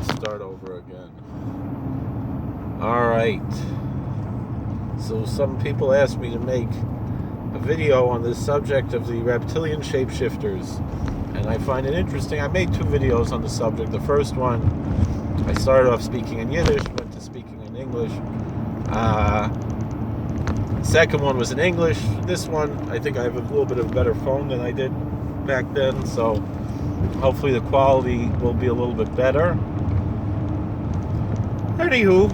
Let's start over again. Alright. So some people asked me to make a video on this subject of the reptilian shapeshifters. And I find it interesting. I made 2 videos on the subject. The first one, I started off speaking in Yiddish, went to speaking in English. Second one was in English. This one, I think I have a little bit of a better phone than I did back then, so hopefully the quality will be a little bit better. Anywho,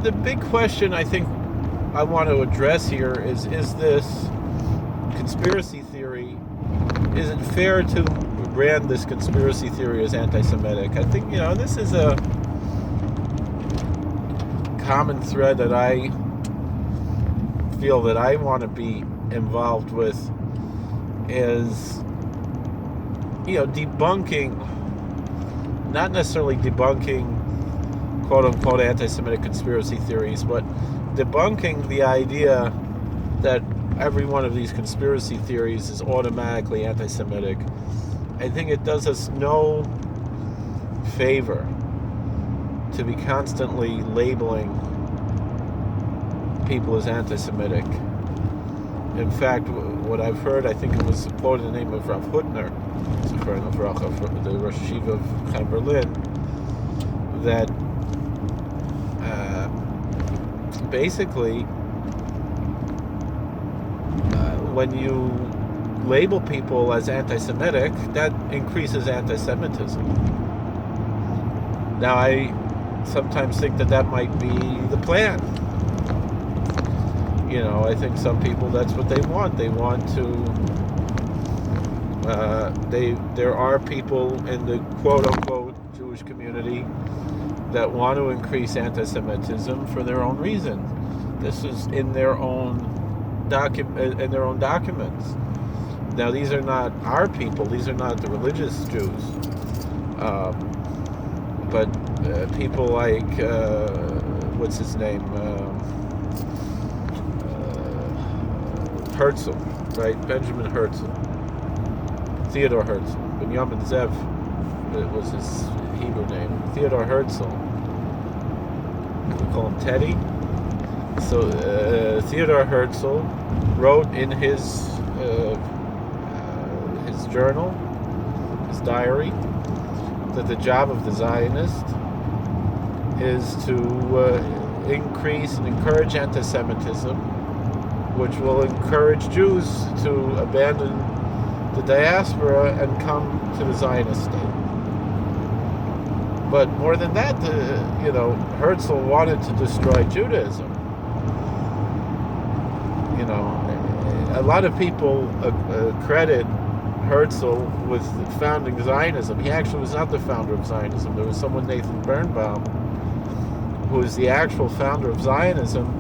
the big question I think I want to address here is this conspiracy theory, is it fair to brand this conspiracy theory as anti-Semitic? I think, this is a common thread that I feel that I want to be involved with, is debunking, not necessarily debunking quote-unquote anti-Semitic conspiracy theories, but debunking the idea that every one of these conspiracy theories is automatically anti-Semitic. I think it does us no favor to be constantly labeling people as anti-Semitic. In fact, what I've heard, I think it was quoted in the name of Rav Hutner, the Rosh Yeshiva of Chaim Berlin, that basically when you label people as anti-Semitic, that increases anti-Semitism. Now, I sometimes think that might be the plan. I think some people, that's what they want. They want to, there are people in the quote-unquote Jewish community that want to increase anti-Semitism for their own reasons. This is in their own documents. Now, these are not our people. These are not the religious Jews. But people like, what's his name? Herzl, right? Benjamin Herzl. Theodor Herzl. Benjamin Zev, it was his Hebrew name. Theodor Herzl. We call him Teddy. So Theodor Herzl wrote in his journal, his diary, that the job of the Zionist is to increase and encourage anti-Semitism, which will encourage Jews to abandon the diaspora and come to the Zionist state. But more than that, Herzl wanted to destroy Judaism. A lot of people credit Herzl with founding Zionism. He actually was not the founder of Zionism. There was someone, Nathan Birnbaum, who was the actual founder of Zionism,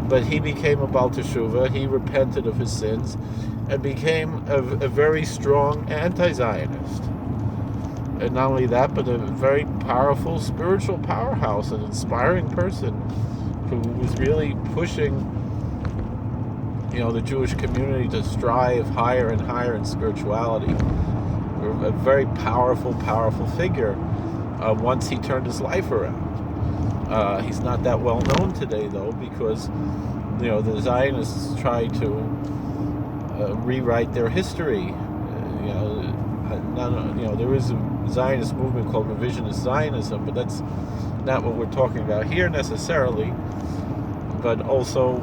but he became a Baal Teshuvah. He repented of his sins and became a very strong anti-Zionist. And not only that, but a very powerful spiritual powerhouse, an inspiring person who was really pushing the Jewish community to strive higher and higher in spirituality. A very powerful figure once he turned his life around. He's not that well known today, though, because the Zionists try to rewrite their history. There is a Zionist movement called revisionist Zionism, but that's not what we're talking about here necessarily, but also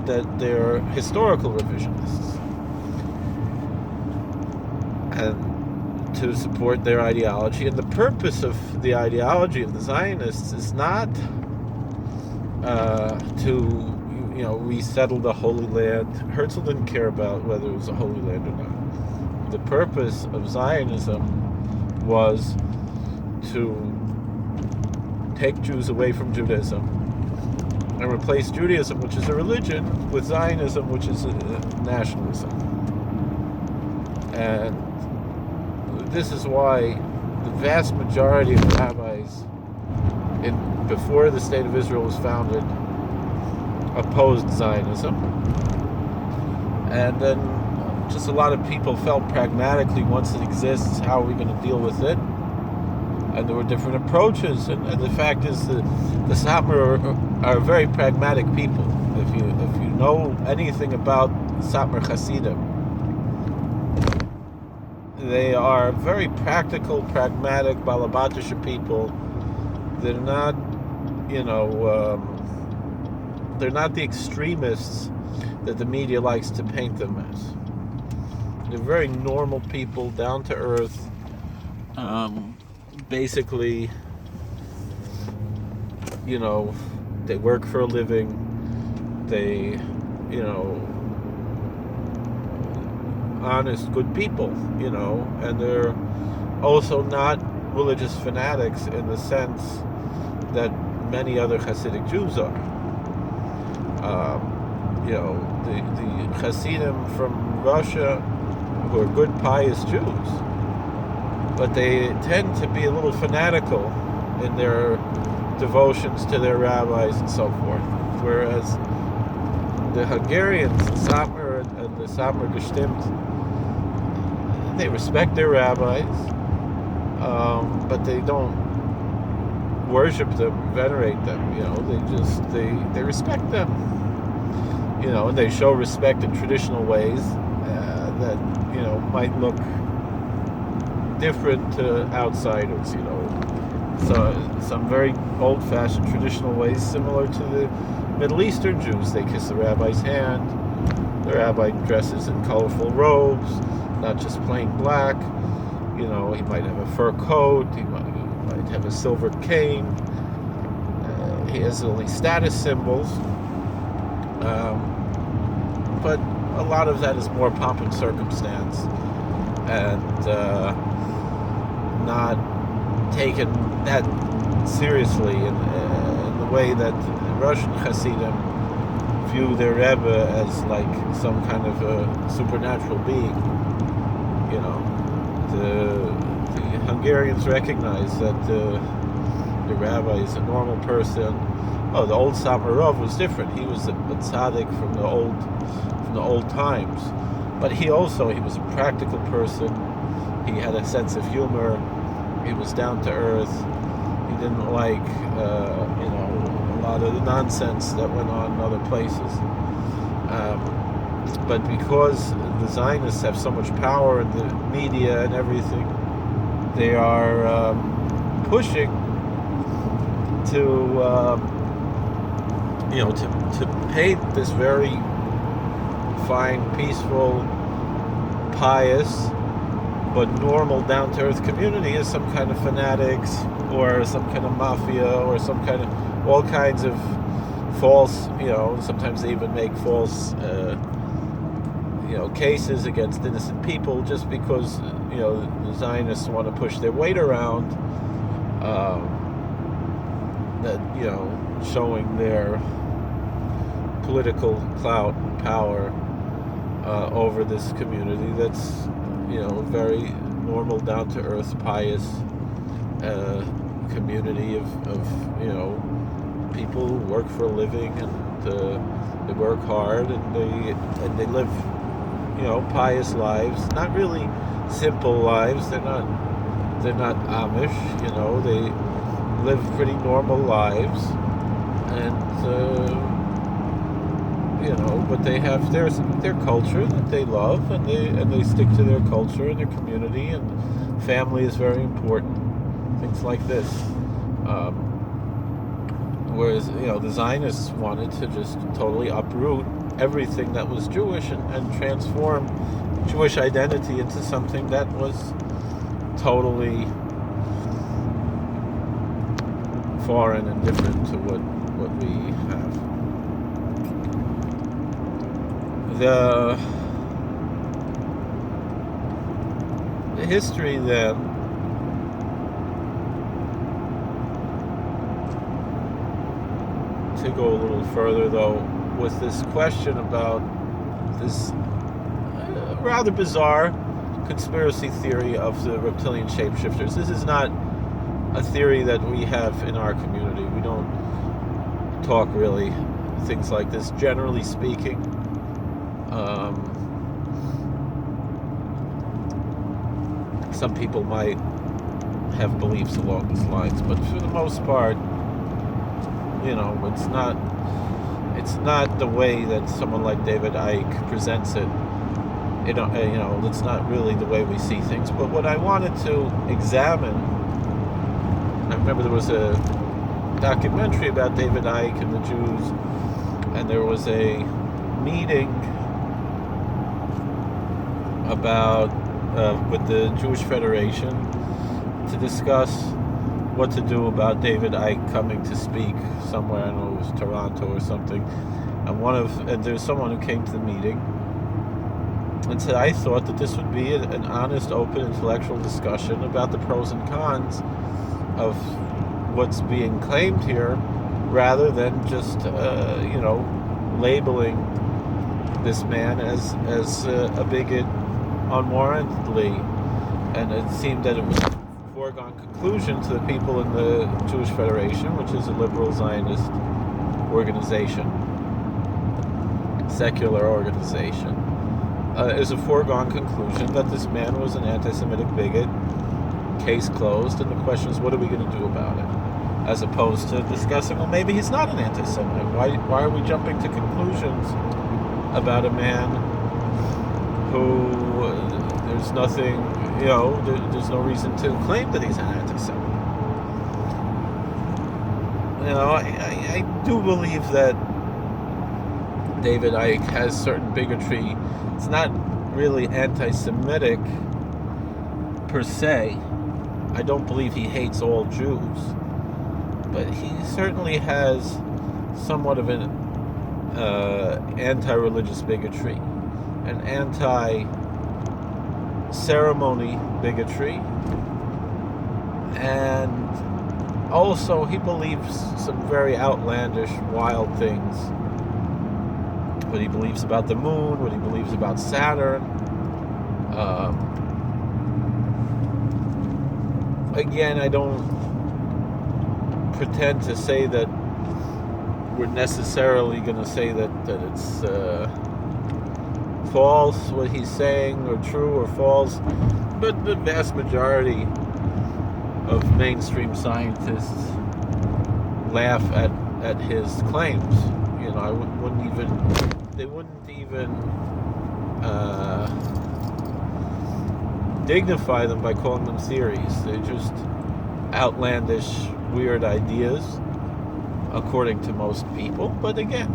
that they're historical revisionists, and to support their ideology. And the purpose of the ideology of the Zionists is not to resettle the Holy Land. Herzl didn't care about whether it was a Holy Land or not. The purpose of Zionism was to take Jews away from Judaism and replace Judaism, which is a religion, with Zionism, which is a nationalism. And this is why the vast majority of rabbis before the State of Israel was founded opposed Zionism. And then just a lot of people felt pragmatically, once it exists, how are we going to deal with it? and there were different approaches. And the fact is that the Satmar are very pragmatic people. If you know anything about Satmar Hasidim, they are very practical, pragmatic, Balabatisha people. They're not, they're not the extremists that the media likes to paint them as. They're very normal people, down to earth. Basically, they work for a living. They, honest, good people, and they're also not religious fanatics in the sense that many other Hasidic Jews are. The Hasidim from Russia who are good, pious Jews, but they tend to be a little fanatical in their devotions to their rabbis and so forth. Whereas the Hungarians, Satmar and the Satmar Gestimmt, they respect their rabbis, but they don't worship them, venerate them. They respect them. And they show respect in traditional ways that might look different to outsiders. So some very old-fashioned traditional ways similar to the Middle Eastern Jews. They kiss the rabbi's hand. The rabbi dresses in colorful robes, not just plain black. He might have a fur coat. He might have a silver cane. He has only status symbols. But a lot of that is more pomp and circumstance, and not taken that seriously in the way that the Russian Hasidim view their Rebbe as like some kind of a supernatural being. The Hungarians recognize that the rabbi is a normal person. Oh, the old Samarov was different. He was a tzaddik from the old times, but he was a practical person. He had a sense of humor. He was down to earth. He didn't like a lot of the nonsense that went on in other places. But because the Zionists have so much power in the media and everything, they are pushing to paint this very fine, peaceful, pious, but normal, down-to-earth community as some kind of fanatics or some kind of mafia or some kind of all kinds of false, sometimes they even make false cases against innocent people just because the Zionists want to push their weight around, that showing their political clout and power over this community that's very normal, down-to-earth, pious community of people who work for a living, and they work hard, and they live pious lives, not really simple lives. They're not Amish. They live pretty normal lives, and but they have their culture that they love, and they stick to their culture and their community, and family is very important. Things like this. Whereas the Zionists wanted to just totally uproot everything that was Jewish and transform Jewish identity into something that was totally foreign and different to what we have. The history then, to go a little further though, with this question about this rather bizarre conspiracy theory of the reptilian shapeshifters. This is not a theory that we have in our community. We don't talk really things like this, generally speaking. Some people might have beliefs along these lines, but for the most part, it's not the way that someone like David Icke presents it. It's not really the way we see things. But what I wanted to examine, I remember there was a documentary about David Icke and the Jews, and there was a meeting about with the Jewish Federation to discuss what to do about David Icke coming to speak somewhere. I don't know, it was Toronto or something. And there's someone who came to the meeting and said, I thought that this would be an honest, open, intellectual discussion about the pros and cons of what's being claimed here, rather than just labeling this man as a bigot unwarrantedly. And it seemed that it was a foregone conclusion to the people in the Jewish Federation, which is a liberal Zionist organization, secular organization. Is a foregone conclusion that this man was an anti-Semitic bigot, case closed, and the question is, what are we going to do about it? As opposed to discussing, well, maybe he's not an anti-Semite. Why are we jumping to conclusions about a man who there's nothing, there's no reason to claim that he's an anti-Semite? I do believe that David Icke has certain bigotry. It's not really anti-Semitic per se. I don't believe he hates all Jews, but he certainly has somewhat of an anti-religious bigotry, an anti-ceremony bigotry, and also he believes some very outlandish, wild things. What he believes about the moon, what he believes about Saturn. Again, I don't pretend to say that we're necessarily going to say that it's false what he's saying, or true or false, but the vast majority of mainstream scientists laugh at his claims. They wouldn't even dignify them by calling them theories. They're just outlandish, weird ideas, according to most people. But again,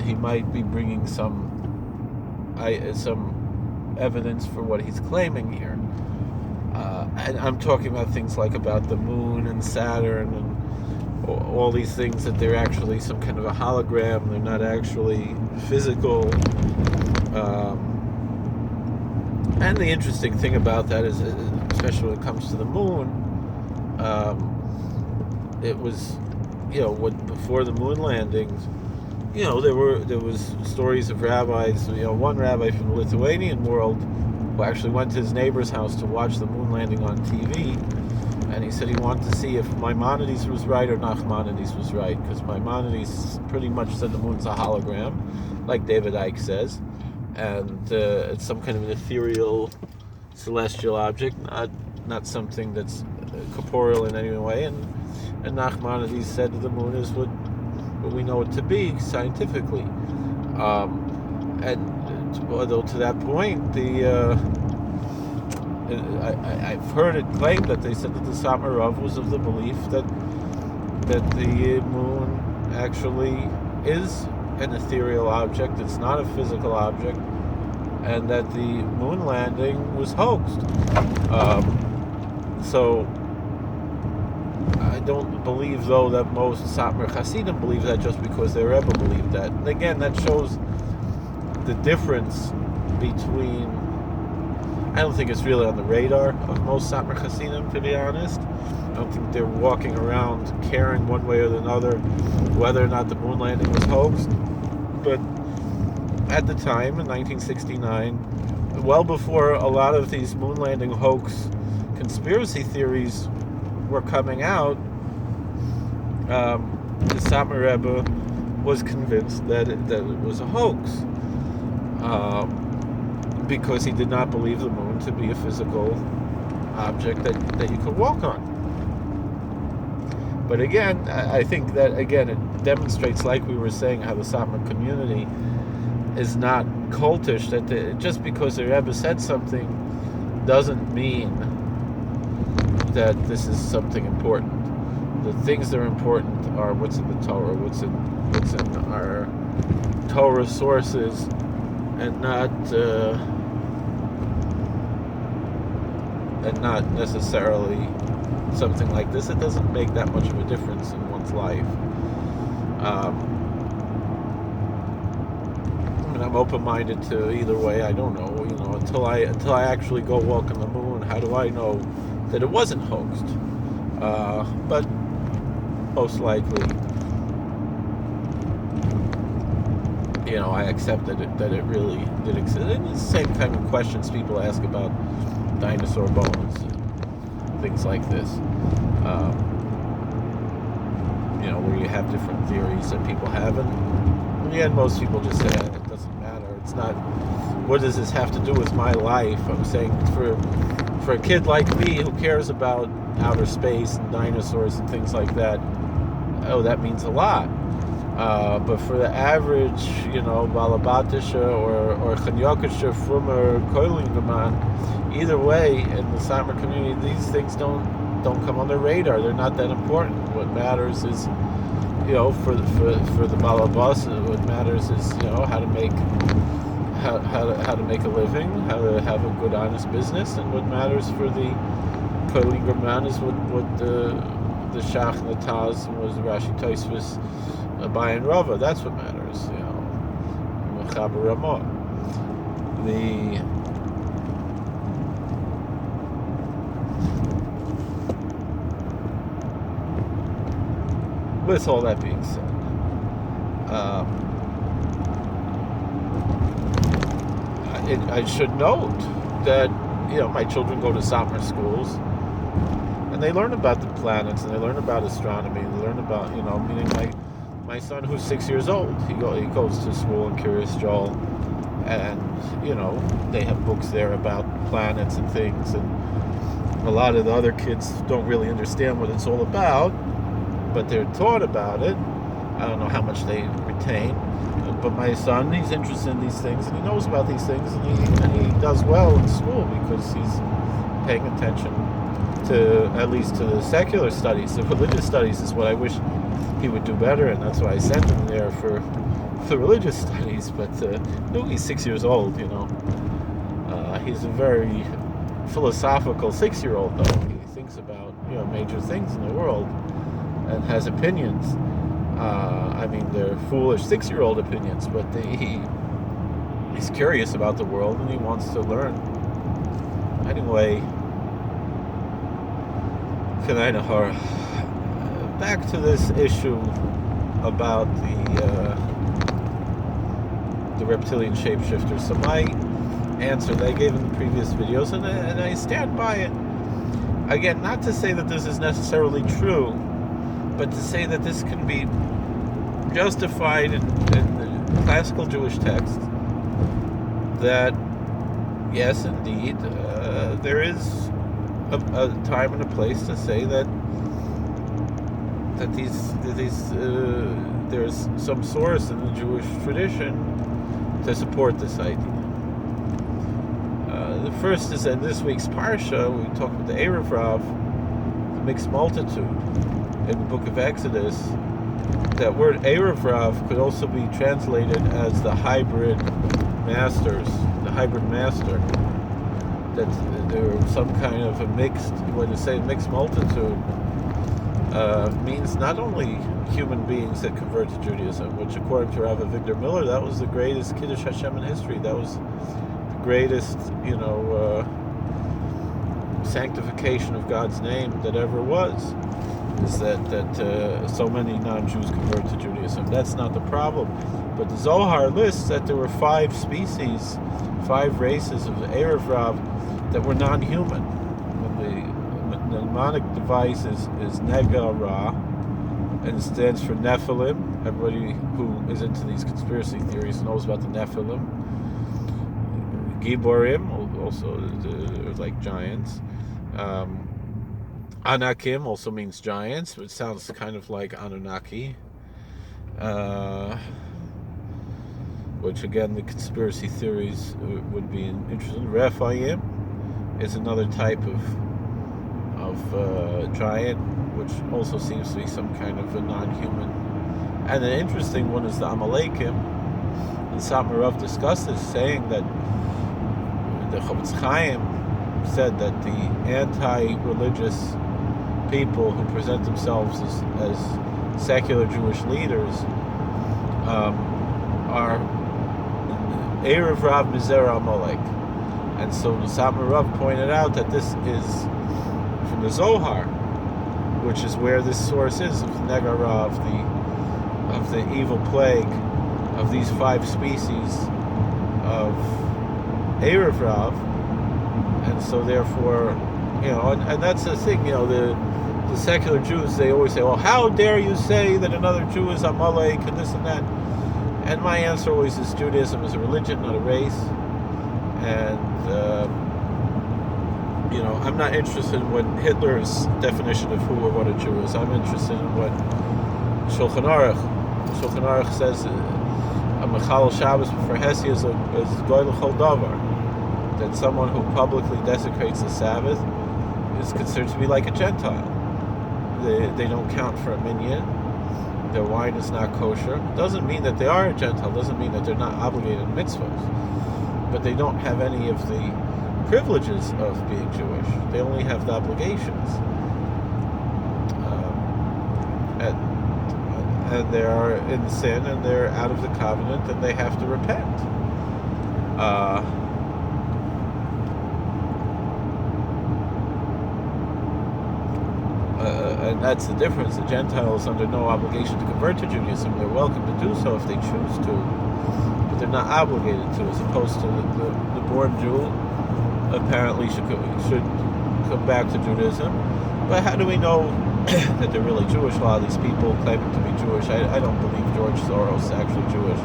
he might be bringing some evidence for what he's claiming here. And I'm talking about things like about the moon and Saturn and all these things, that they're actually some kind of a hologram. They're not actually physical. And the interesting thing about that is, especially when it comes to the moon, it was, before the moon landings, there was stories of rabbis. One rabbi from the Lithuanian world who actually went to his neighbor's house to watch the moon landing on TV. And he said he wanted to see if Maimonides was right or Nachmanides was right, because Maimonides pretty much said the moon's a hologram, like David Icke says, and it's some kind of an ethereal, celestial object, not something that's corporeal in any way. And Nachmanides said that the moon is what we know it to be scientifically. And although to that point, I've heard it claimed that they said that the Satmar Rav was of the belief that the moon actually is an ethereal object, it's not a physical object, and that the moon landing was hoaxed. So I don't believe, though, that most Satmar Hasidim believe that just because their Rebbe believed that. And again, that shows the difference between... I don't think it's really on the radar of most Satmar Hasidim, to be honest. I don't think they're walking around caring one way or another whether or not the moon landing was hoaxed. But at the time, in 1969, well before a lot of these moon landing hoax conspiracy theories were coming out, the Satmar Rebbe was convinced that it was a hoax. Because he did not believe the moon to be a physical object that you could walk on. But again, I think that, again, it demonstrates, like we were saying, how the Satmar community is not cultish, that just because the Rebbe said something doesn't mean that this is something important. The things that are important are what's in the Torah, what's in our Torah sources, and not necessarily something like this. It doesn't make that much of a difference in one's life. I mean, I'm open-minded to either way. I don't know, until I actually go walk on the moon. How do I know that it wasn't hoaxed? But most likely, I accept that it really did exist. And it's the same kind of questions people ask about dinosaur bones and things like this. Where you have different theories that people have, and in the end, most people just say it doesn't matter. It's not. What does this have to do with my life? I'm saying for a kid like me who cares about outer space and dinosaurs and things like that, that means a lot. But for the average, Balabatisha or Chanyakisha Frumer Koilingaman, either way, in the Satmar community, these things don't come on their radar. They're not that important. What matters is, for the Balabas, what matters is, how to make a living, how to have a good, honest business, and what matters for the Koilingaman is what the Shach and the Taz was Rashi Tosfos Abai Rava. That's what matters, Mechaber Ramah. With all that being said, I should note that my children go to Satmar schools, and they learn about the planets, and they learn about astronomy. They learn about meaning my son, who's 6 years old, he goes to school in Kiryas Joel, and they have books there about planets and things, and a lot of the other kids don't really understand what it's all about, but they're taught about it. I don't know how much they retain, but my son, he's interested in these things, and he knows about these things, and he does well in school because he's paying attention to, at least to the secular studies. The religious studies is what I wish he would do better, and that's why I sent him there for religious studies. But he's 6 years old. He's a very philosophical 6-year-old, though. He thinks about major things in the world and has opinions. They're foolish 6-year-old opinions, but he's curious about the world and he wants to learn. Anyway, back to this issue about the reptilian shapeshifters. So my answer that I gave in the previous videos, and I stand by it. Again, not to say that this is necessarily true, but to say that this can be justified in the classical Jewish text, that yes, indeed, there is a time and a place to say that there's some source in the Jewish tradition to support this idea. The first is in this week's Parsha. We talked about the Erev, the mixed multitude in the book of Exodus. That word Erev could also be translated as the hybrid masters, the hybrid master. That there were some kind of a mixed, when you say mixed multitude, means not only human beings that convert to Judaism, which according to Rav Victor Miller, that was the greatest Kiddush Hashem in history. That was the greatest, sanctification of God's name that ever was. Is that so many non-Jews convert to Judaism. That's not the problem. But the Zohar lists that there were 5 species, 5 races of the Erev that were non-human. The mnemonic device is Nega Ra, and it stands for Nephilim. Everybody who is into these conspiracy theories knows about the Nephilim. Giborim, also like giants. Anakim also means giants, which sounds kind of like Anunnaki. Which again, the conspiracy theories would be interesting. Rephaim is another type of giant, which also seems to be some kind of a non-human. And an interesting one is the Amalekim. The Samarov discussed this, saying that the Chofetz Chaim said that the anti-religious people who present themselves as secular Jewish leaders are Erev Rav Mizera Amalek. And so the Samarov pointed out that this is from the Zohar, which is where this source is of Negara, of the evil plague of these 5 species of Erev Rav. And so therefore, and that's the thing, the secular Jews, they always say, well, how dare you say that another Jew is Amalek and this and that? And my answer always is Judaism is a religion, not a race. And, I'm not interested in what Hitler's definition of who or what a Jew is. I'm interested in what Shulchan Aruch says, a Mechal Shabbos for Hesi is Goy L'chol Davar. That someone who publicly desecrates the Sabbath is considered to be like a Gentile. They don't count for a minyan. Their wine is not kosher. Doesn't mean that they are a Gentile. Doesn't mean that they're not obligated in mitzvahs. But they don't have any of the privileges of being Jewish. They only have the obligations. And they are in sin, and they're out of the covenant, and they have to repent. And that's the difference. The Gentiles under no obligation to convert to Judaism. They're welcome to do so if they choose to, but they're not obligated to, as opposed to the born Jew apparently should come back to Judaism. But how do we know that they're really Jewish? A lot of these people claiming to be Jewish. I don't believe George Soros is actually Jewish.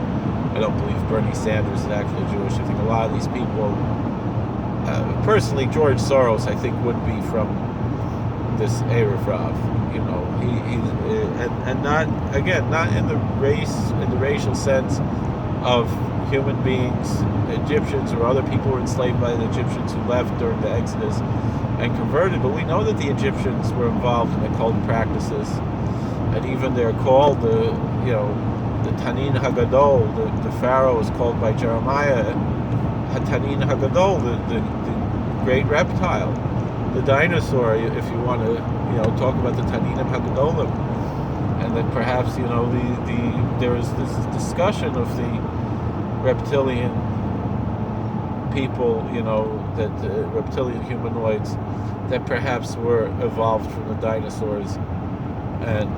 I don't believe Bernie Sanders is actually Jewish. I think a lot of these people, personally, George Soros, I think, would be from this Erev Rav, and not in the racial sense of human beings. Egyptians or other people were enslaved by the Egyptians who left during the Exodus and converted, but we know that the Egyptians were involved in occult practices, and even they're called the Tanin Hagadol. The Pharaoh is called by Jeremiah Tanin Hagadol, the great reptile. The dinosaur, if you want to, talk about the Taninim Hagadolim, and then perhaps, there is this discussion of the reptilian people, that reptilian humanoids that perhaps were evolved from the dinosaurs and,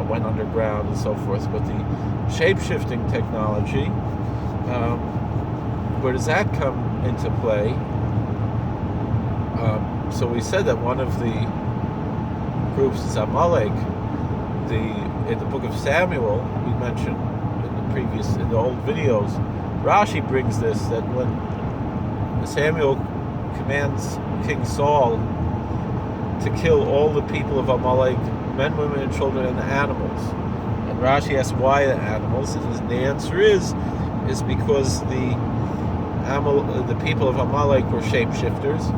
went underground and so forth. But the shape-shifting technology, where does that come into play? So we said that one of the groups is Amalek. In the book of Samuel, we mentioned in the old videos, Rashi brings this, that when Samuel commands King Saul to kill all the people of Amalek, men, women, and children, and the animals. And Rashi asks why the animals, and the answer is because the people of Amalek were shapeshifters,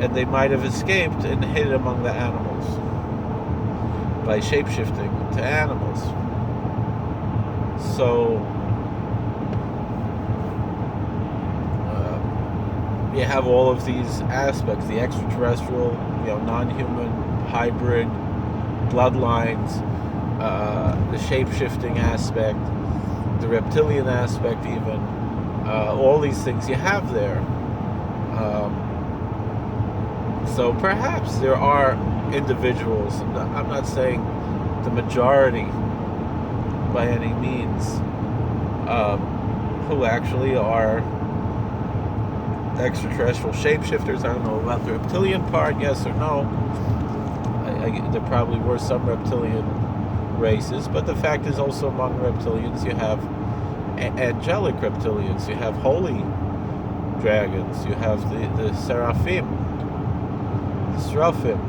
and they might have escaped and hid among the animals by shapeshifting to animals. So you have all of these aspects: the extraterrestrial, non-human, hybrid, bloodlines, the shapeshifting aspect, the reptilian aspect, even all these things you have there. So perhaps there are individuals, and I'm not saying the majority by any means, who actually are extraterrestrial shapeshifters. I don't know about the reptilian part, yes or no. There probably were some reptilian races, but the fact is also among reptilians you have angelic reptilians, you have holy dragons, you have the seraphim. Seraphim.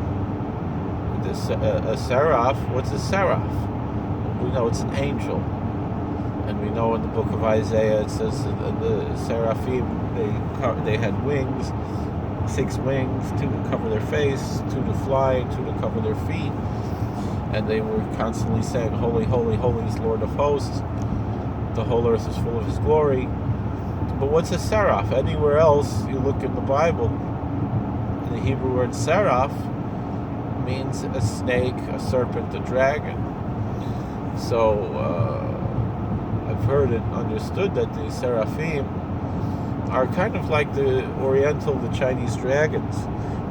A seraph, what's a seraph? We know it's an angel. And we know in the book of Isaiah it says the seraphim, they had wings, 6 wings, 2 to cover their face, 2 to fly, and 2 to cover their feet. And they were constantly saying, Holy, holy, holy is Lord of hosts. The whole earth is full of his glory. But what's a seraph? Anywhere else you look in the Bible, the Hebrew word seraph means a snake, a serpent, a dragon. So I've heard and understood that the seraphim are kind of like the Oriental, the Chinese dragons,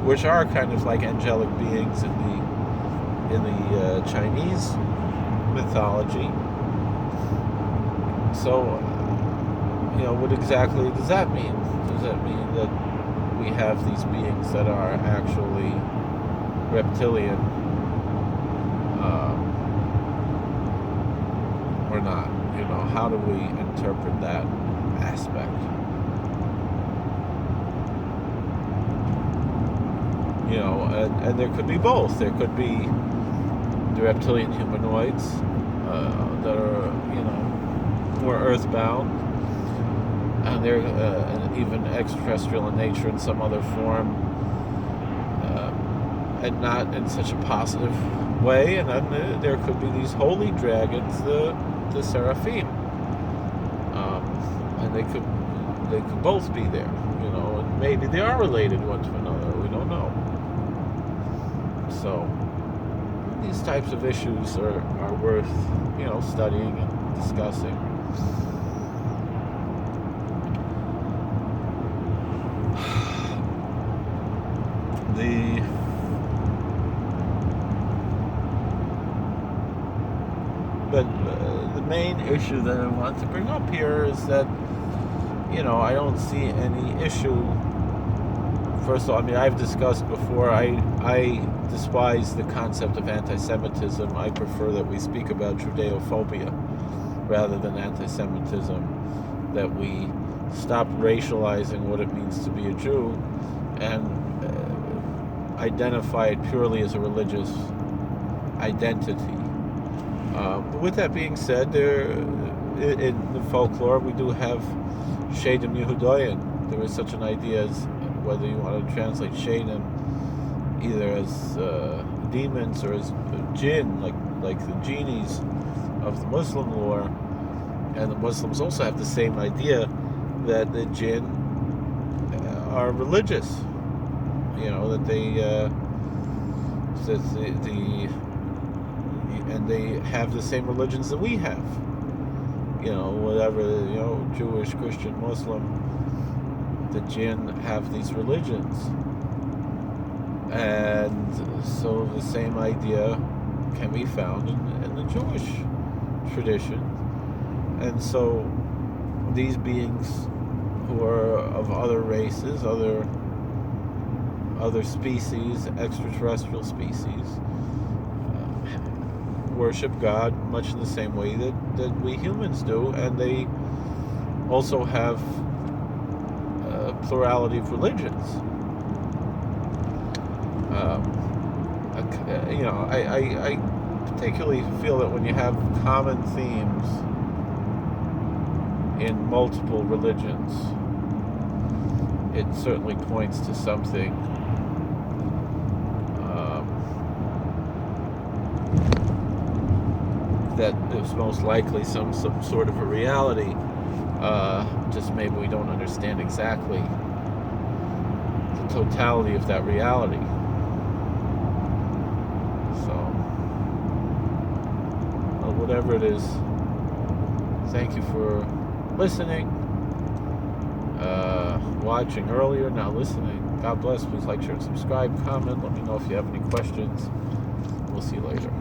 which are kind of like angelic beings in the Chinese mythology. So, what exactly does that mean? Does that mean that we have these beings that are actually reptilian, or not? How do we interpret that aspect? And there could be both. There could be the reptilian humanoids that are, more earthbound, and they're even extraterrestrial in nature in some other form, and not in such a positive way. And then there could be these holy dragons, the seraphim, and they could both be there, and maybe they are related one to another. We don't know. So these types of issues are worth studying and discussing. The main issue that I want to bring up here is that I don't see any issue. First of all, I've discussed before, I despise the concept of anti-Semitism. I prefer that we speak about Judeophobia rather than anti-Semitism, that we stop racializing what it means to be a Jew and identify it purely as a religious identity. But with that being said, in the folklore we do have Shadim Yehudoyin. There is such an idea as, whether you want to translate Shadim either as demons or as jinn, like the genies of the Muslim lore. And the Muslims also have the same idea that the jinn are religious. That and they have the same religions that we have. Whatever, Jewish, Christian, Muslim, the jinn have these religions. And so the same idea can be found in the Jewish tradition. And so these beings who are of other races, other species, extraterrestrial species, worship God much in the same way that we humans do, and they also have a plurality of religions. I particularly feel that when you have common themes in multiple religions, it certainly points to something that is most likely some sort of a reality. Just maybe we don't understand exactly the totality of that reality. So, whatever it is, thank you for listening, watching earlier, now listening. God bless. Please like, share, and subscribe, comment. Let me know if you have any questions. We'll see you later.